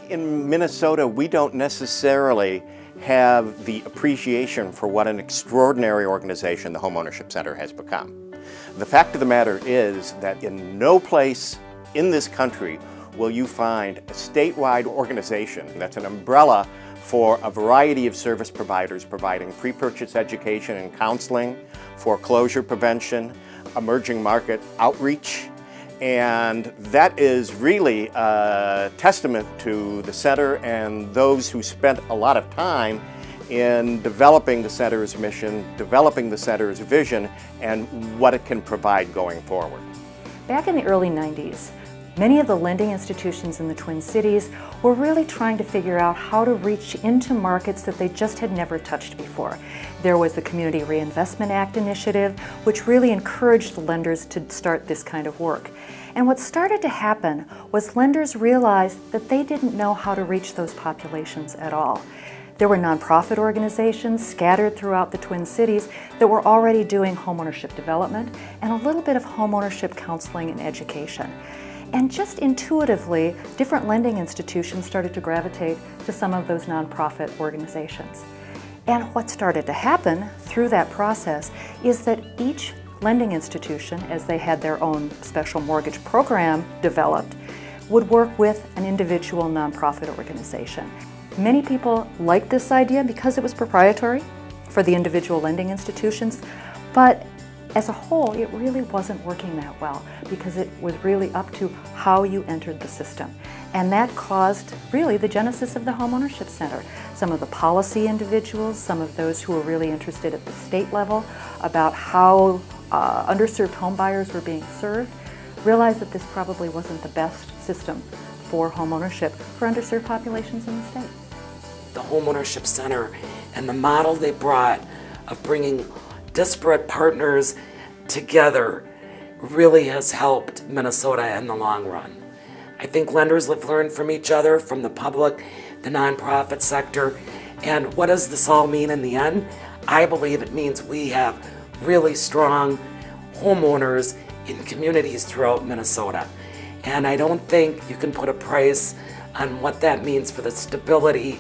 in Minnesota, we don't necessarily have the appreciation for what an extraordinary organization the Homeownership Center has become. The fact of the matter is that in no place in this country will you find a statewide organization that's an umbrella for a variety of service providers providing pre-purchase education and counseling, foreclosure prevention, emerging market outreach. And that is really a testament to the center and those who spent a lot of time in developing the center's mission, developing the center's vision, and what it can provide going forward. Back in the early 90s, many of the lending institutions in the Twin Cities were really trying to figure out how to reach into markets that they just had never touched before. There was the Community Reinvestment Act initiative, which really encouraged lenders to start this kind of work. And what started to happen was lenders realized that they didn't know how to reach those populations at all. There were nonprofit organizations scattered throughout the Twin Cities that were already doing homeownership development and a little bit of homeownership counseling and education. And just intuitively, different lending institutions started to gravitate to some of those nonprofit organizations. And what started to happen through that process is that each lending institution, as they had their own special mortgage program developed, would work with an individual nonprofit organization. Many people liked this idea because it was proprietary for the individual lending institutions, but as a whole, it really wasn't working that well because it was really up to how you entered the system. And that caused really the genesis of the Homeownership Center. Some of the policy individuals, some of those who were really interested at the state level about how underserved home buyers were being served, realized that this probably wasn't the best system for homeownership for underserved populations in the state. The Homeownership Center and the model they brought of bringing disparate partners together really has helped Minnesota in the long run. I think lenders have learned from each other, from the public, the nonprofit sector, and what does this all mean in the end? I believe it means we have really strong homeowners in communities throughout Minnesota. And I don't think you can put a price on what that means for the stability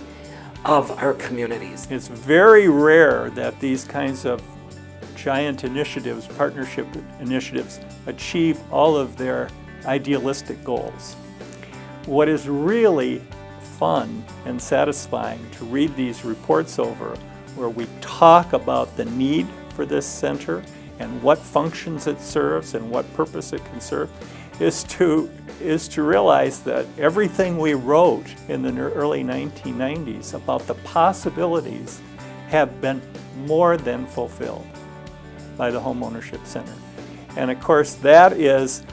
of our communities. It's very rare that these kinds of giant initiatives, partnership initiatives, achieve all of their idealistic goals. What is really fun and satisfying to read these reports over, where we talk about the need for this center and what functions it serves and what purpose it can serve, is to realize that everything we wrote in the early 1990s about the possibilities have been more than fulfilled by the Homeownership Center. And of course, that is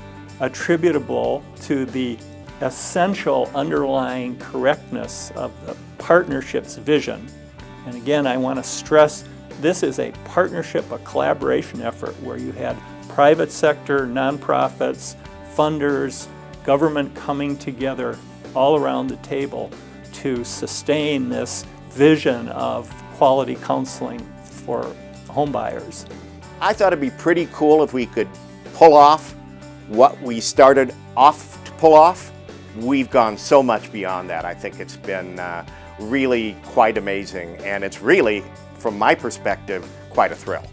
attributable to the essential underlying correctness of the partnership's vision. And again, I want to stress this is a partnership, a collaboration effort where you had private sector, nonprofits, funders, government coming together all around the table to sustain this vision of quality counseling for home buyers. I thought it'd be pretty cool if we could pull off what we started off to pull off. We've gone so much beyond that. I think it's been really quite amazing, and it's really, from my perspective, quite a thrill.